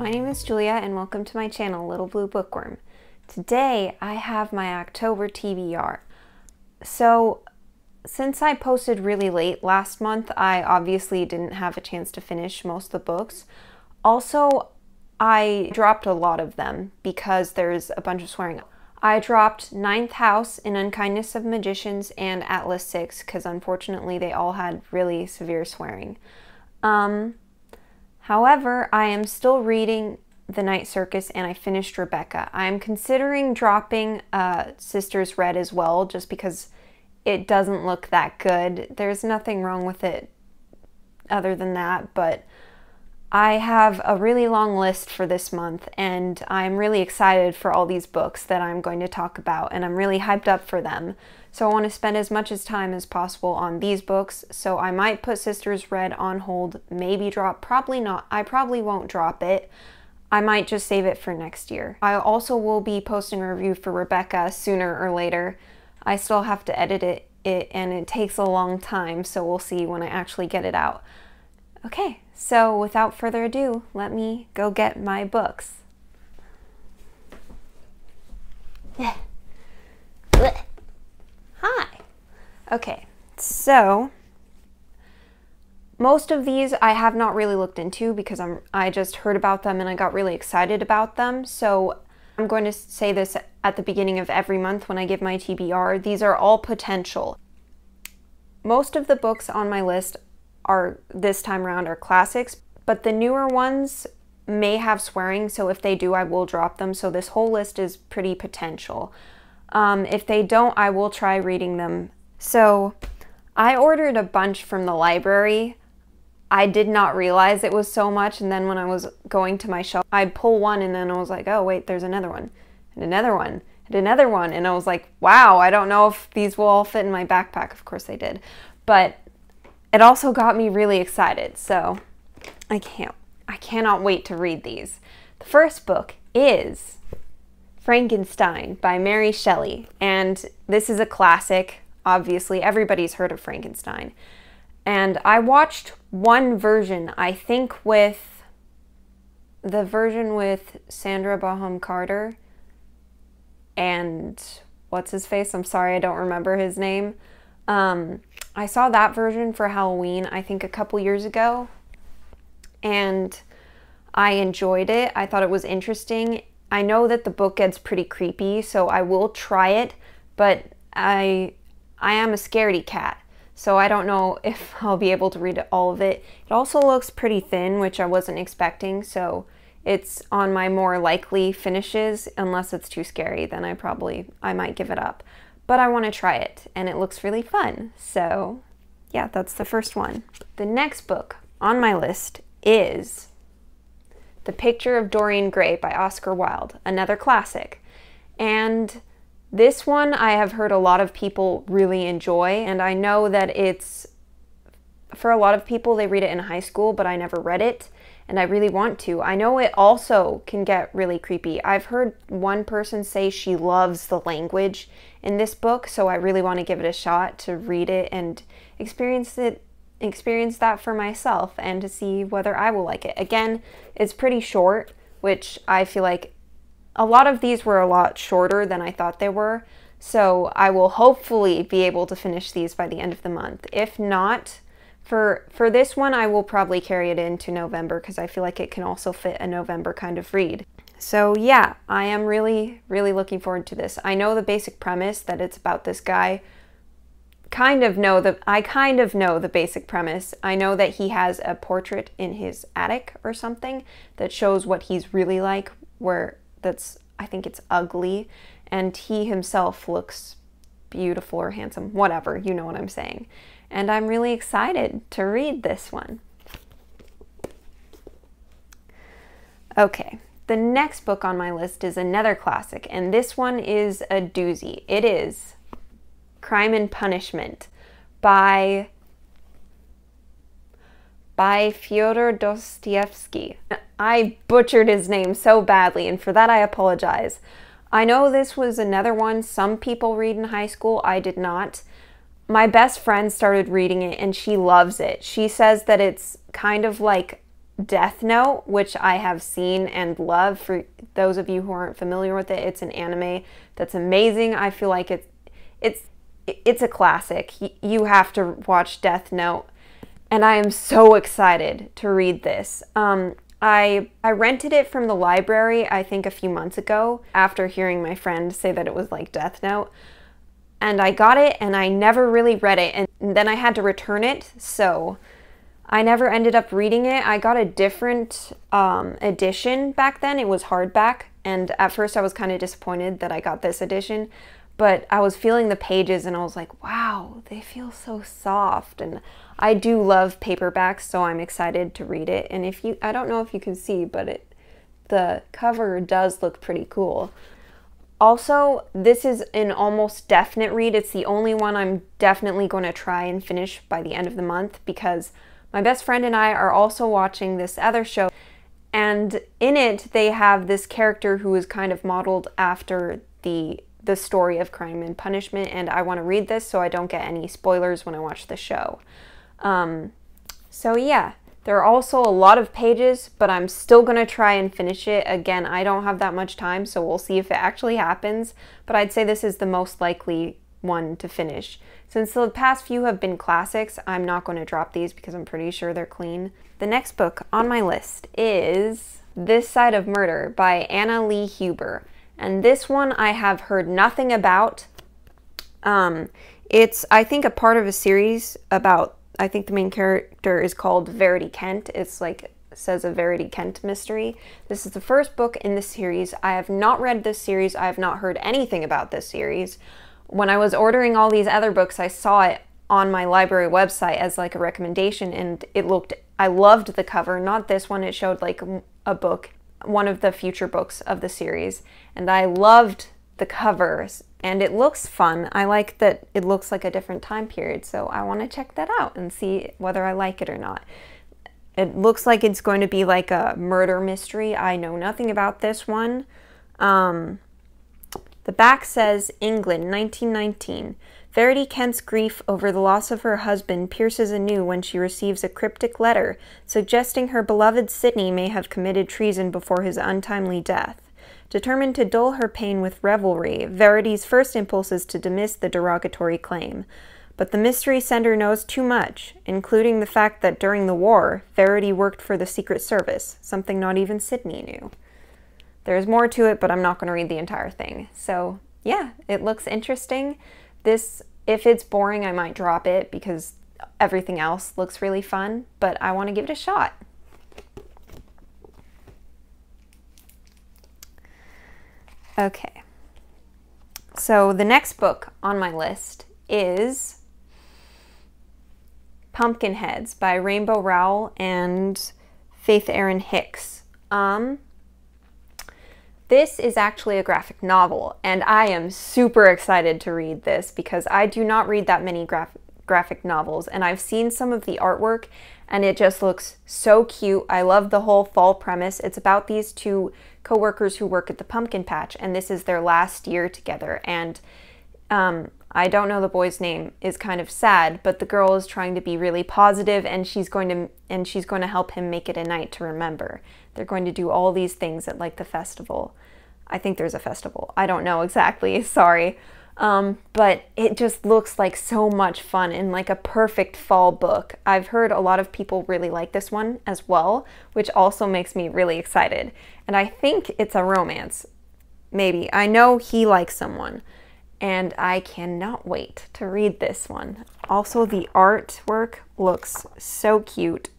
my name is Julia and welcome to my channel, Little Blue Bookworm. Today I have my October TBR. So since I posted really late last month, I obviously didn't have a chance to finish most of the books. Also, I dropped a lot of them because there's a bunch of swearing. I dropped Ninth House, In Unkindness of Magicians, and Atlas 6 because unfortunately they all had really severe swearing. However, I am still reading The Night Circus and I finished Rebecca. I am considering dropping Sisters Red as well just because it doesn't look that good. There's nothing wrong with it other than that, but I have a really long list for this month and I'm really excited for all these books that I'm going to talk about and I'm really hyped up for them. So I want to spend as much time as possible on these books, so I might put Sisters Red on hold, maybe drop, probably not. I probably won't drop it. I might just save it for next year. I also will be posting a review for Rebecca sooner or later. I still have to edit it and it takes a long time, so we'll see when I actually get it out. Okay, so without further ado, let me go get my books. Hi! Okay, so most of these I have not really looked into because I just heard about them and I got really excited about them. So I'm going to say this at the beginning of every month when I give my TBR. These are all potential. Most of the books on my list are this time around are classics, but the newer ones may have swearing, so if they do, I will drop them. So this whole list is pretty potential. If they don't, I will try reading them. So I ordered a bunch from the library. I did not realize it was so much, and then when I was going to my shelf, I'd pull one and then I was like, oh wait, there's another one, and another one, and another one, and I was like, wow, I don't know if these will all fit in my backpack. Of course they did, but it also got me really excited, so I cannot wait to read these. The first book is Frankenstein by Mary Shelley, and this is a classic. Obviously, everybody's heard of Frankenstein. And I watched one version, I think with the version with Sandra Bonham Carter and what's his face? I'm sorry, I don't remember his name. I saw that version for Halloween, I think a couple years ago, and I enjoyed it. I thought it was interesting. I know that the book gets pretty creepy, so I will try it, but I am a scaredy cat, so I don't know if I'll be able to read all of it. It also looks pretty thin, which I wasn't expecting, so it's on my more likely finishes. Unless it's too scary, then I might give it up. But I want to try it, and it looks really fun. So yeah, that's the first one. The next book on my list is The Picture of Dorian Gray by Oscar Wilde, another classic. And this one I have heard a lot of people really enjoy, and I know that it's, for a lot of people, they read it in high school, but I never read it, and I really want to. I know it also can get really creepy. I've heard one person say she loves the language in this book, so I really want to give it a shot to read it and experience that for myself and to see whether I will like it. Again, it's pretty short, which I feel like a lot of these were a lot shorter than I thought they were, so I will hopefully be able to finish these by the end of the month. If not, for this one, I will probably carry it into November because I feel like it can also fit a November kind of read. So yeah, I am really, really looking forward to this. I know the basic premise, that it's about this guy. I kind of know the basic premise. I know that he has a portrait in his attic or something that shows what he's really like, I think it's ugly, and he himself looks beautiful or handsome, whatever, you know what I'm saying. And I'm really excited to read this one. Okay, the next book on my list is another classic, and this one is a doozy. It is Crime and Punishment by Fyodor Dostoyevsky. I butchered his name so badly, and for that I apologize. I know this was another one some people read in high school. I did not. My best friend started reading it and she loves it. She says that it's kind of like Death Note, which I have seen and love. For those of you who aren't familiar with it, it's an anime that's amazing. I feel like it's a classic. You have to watch Death Note, and I am so excited to read this. I rented it from the library, I think a few months ago, after hearing my friend say that it was like Death Note. And I got it, and I never really read it, and then I had to return it, so I never ended up reading it. I got a different edition back then. It was hardback, and at first I was kind of disappointed that I got this edition, but I was feeling the pages, and I was like, wow, they feel so soft, and I do love paperbacks, so I'm excited to read it. And I don't know if you can see, but the cover does look pretty cool. Also, this is an almost definite read. It's the only one I'm definitely going to try and finish by the end of the month, because my best friend and I are also watching this other show, and in it they have this character who is kind of modeled after the story of Crime and Punishment, and I want to read this so I don't get any spoilers when I watch the show. So yeah, there are also a lot of pages, but I'm still going to try and finish it. Again, I don't have that much time, so we'll see if it actually happens, but I'd say this is the most likely one to finish. Since the past few have been classics, I'm not going to drop these because I'm pretty sure they're clean. The next book on my list is This Side of Murder by Anna Lee Huber. And this one I have heard nothing about. It's, I think, a part of a series about, I think the main character is called Verity Kent. It's like, says a Verity Kent mystery. This is the first book in the series. I have not read this series. I have not heard anything about this series. When I was ordering all these other books, I saw it on my library website as like a recommendation, and I loved the cover. Not this one, it showed like a book, one of the future books of the series, and I loved the covers, and it looks fun. I like that it looks like a different time period, so I want to check that out and see whether I like it or not. It looks like it's going to be like a murder mystery. I know nothing about this one. The back says, England, 1919. Verity Kent's grief over the loss of her husband pierces anew when she receives a cryptic letter suggesting her beloved Sidney may have committed treason before his untimely death. Determined to dull her pain with revelry, Verity's first impulse is to dismiss the derogatory claim. But the mystery sender knows too much, including the fact that during the war, Verity worked for the Secret Service, something not even Sidney knew. There's more to it, but I'm not going to read the entire thing. So yeah, it looks interesting. This, if it's boring, I might drop it because everything else looks really fun, but I want to give it a shot. Okay, so the next book on my list is Pumpkinheads by Rainbow Rowell and Faith Erin Hicks. This is actually a graphic novel, and I am super excited to read this because I do not read that many graphic novels, and I've seen some of the artwork, and it just looks so cute. I love the whole fall premise. It's about these two co-workers who work at the pumpkin patch, and this is their last year together, and I don't know the boy's name, is kind of sad, but the girl is trying to be really positive, and she's going to help him make it a night to remember. They're going to do all these things at like the festival. I think there's a festival. I don't know exactly, sorry. But it just looks like so much fun and like a perfect fall book. I've heard a lot of people really like this one as well, which also makes me really excited. And I think it's a romance. Maybe. I know he likes someone. And I cannot wait to read this one. Also, the artwork looks so cute.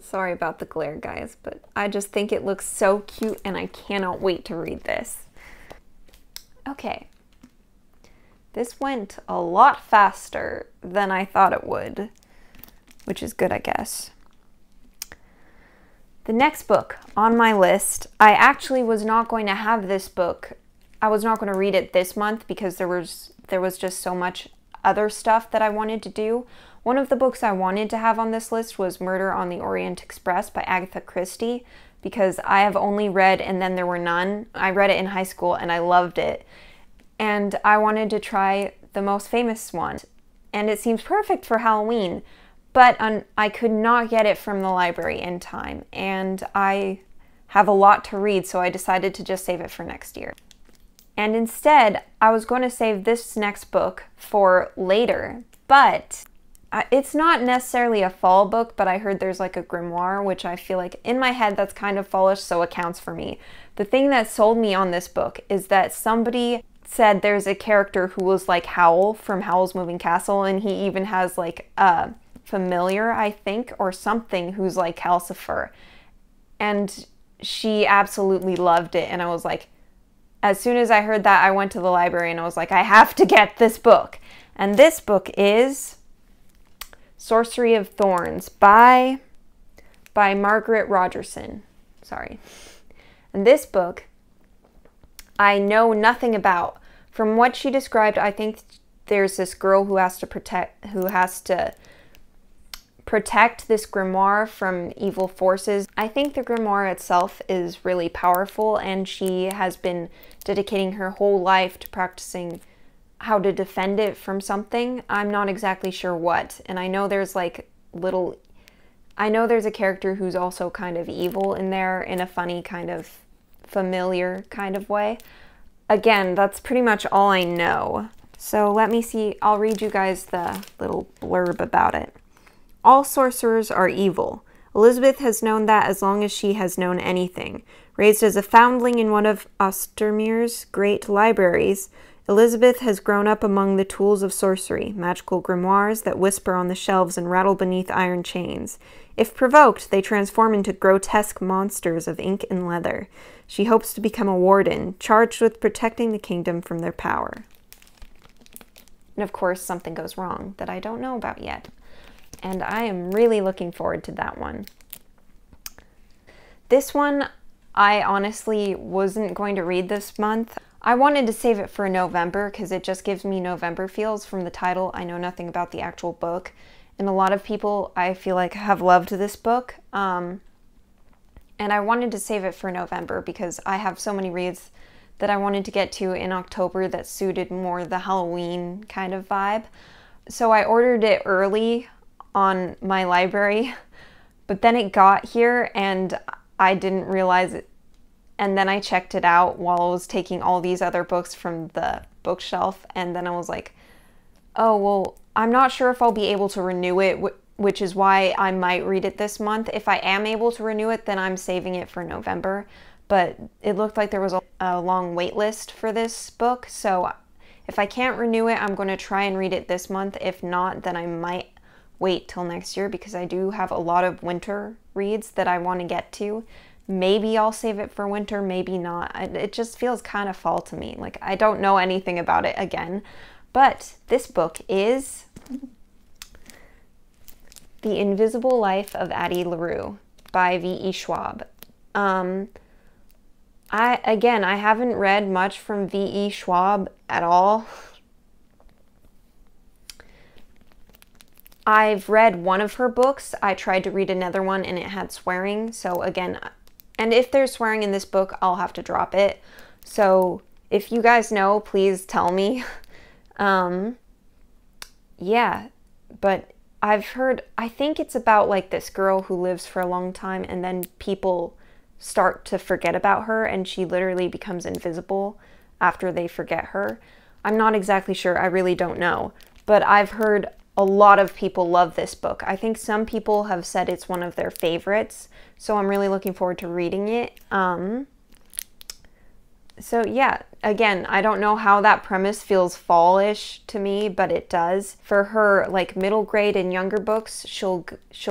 Sorry about the glare, guys, but I just think it looks so cute and I cannot wait to read this. Okay. This went a lot faster than I thought it would, which is good, I guess. The next book on my list, I actually was not going to have this book. I was not going to read it this month because there was just so much other stuff that I wanted to do. One of the books I wanted to have on this list was Murder on the Orient Express by Agatha Christie, because I have only read And Then There Were None. I read it in high school and I loved it. And I wanted to try the most famous one. And it seems perfect for Halloween. but I could not get it from the library in time, and I have a lot to read, so I decided to just save it for next year. And instead, I was going to save this next book for later, but it's not necessarily a fall book, but I heard there's like a grimoire, which I feel like in my head that's kind of fallish, so it counts for me. The thing that sold me on this book is that somebody said there's a character who was like Howl from Howl's Moving Castle, and he even has like a familiar, I think, or something who's like Calcifer. And she absolutely loved it, and I was like, as soon as I heard that, I went to the library and I was like, I have to get this book. And this book is Sorcery of Thorns by Margaret Rogerson. Sorry. And this book, I know nothing about. From what she described, I think there's this girl who has to protect this grimoire from evil forces. I think the grimoire itself is really powerful, and she has been dedicating her whole life to practicing how to defend it from something. I'm not exactly sure what. And I know there's like I know there's a character who's also kind of evil in there in a funny kind of familiar kind of way. Again, that's pretty much all I know. So let me see, I'll read you guys the little blurb about it. All sorcerers are evil. Elizabeth has known that as long as she has known anything. Raised as a foundling in one of Ostermere's great libraries, Elizabeth has grown up among the tools of sorcery, magical grimoires that whisper on the shelves and rattle beneath iron chains. If provoked, they transform into grotesque monsters of ink and leather. She hopes to become a warden, charged with protecting the kingdom from their power. And of course, something goes wrong that I don't know about yet. And I am really looking forward to that one. This one, I honestly wasn't going to read this month. I wanted to save it for November because it just gives me November feels from the title. I know nothing about the actual book. And a lot of people, I feel like, have loved this book. And I wanted to save it for November because I have so many reads that I wanted to get to in October that suited more the Halloween kind of vibe. So I ordered it early on my library, but then it got here and I didn't realize it. And then I checked it out while I was taking all these other books from the bookshelf, and then I was like, oh, well, I'm not sure if I'll be able to renew it, which is why I might read it this month. If I am able to renew it, then I'm saving it for November. But it looked like there was a long wait list for this book, so if I can't renew it, I'm going to try and read it this month. If not, then I might wait till next year because I do have a lot of winter reads that I want to get to. Maybe I'll save it for winter, maybe not. It just feels kind of fall to me. Like, I don't know anything about it again. But this book is The Invisible Life of Addie LaRue by V.E. Schwabb. I haven't read much from V.E. Schwabb at all. I've read one of her books. I tried to read another one and it had swearing. So again, and if there's swearing in this book, I'll have to drop it. So if you guys know, please tell me. Yeah, but I've heard, I think it's about like this girl who lives for a long time and then people start to forget about her and she literally becomes invisible after they forget her. I'm not exactly sure. I really don't know. But I've heard a lot of people love this book. I think some people have said it's one of their favorites, so I'm really looking forward to reading it. So yeah, again, I don't know how that premise feels fall-ish to me, but it does. For her like middle grade and younger books, she'll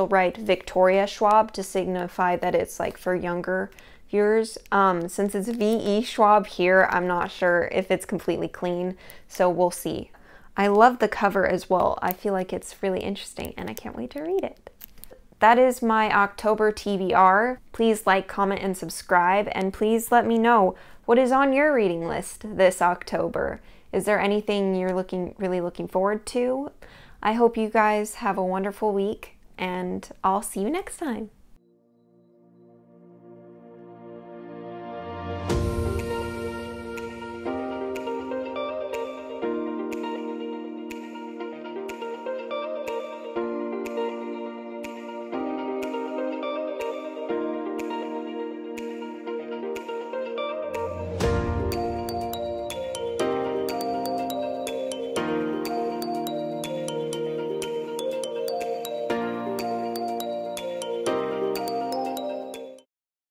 write Victoria Schwabb to signify that it's like for younger viewers. Since it's V.E. Schwabb here, I'm not sure if it's completely clean, so we'll see. I love the cover as well. I feel like it's really interesting and I can't wait to read it. That is my October TBR. Please like, comment, and subscribe, and please let me know what is on your reading list this October. Is there anything you're really looking forward to? I hope you guys have a wonderful week, and I'll see you next time.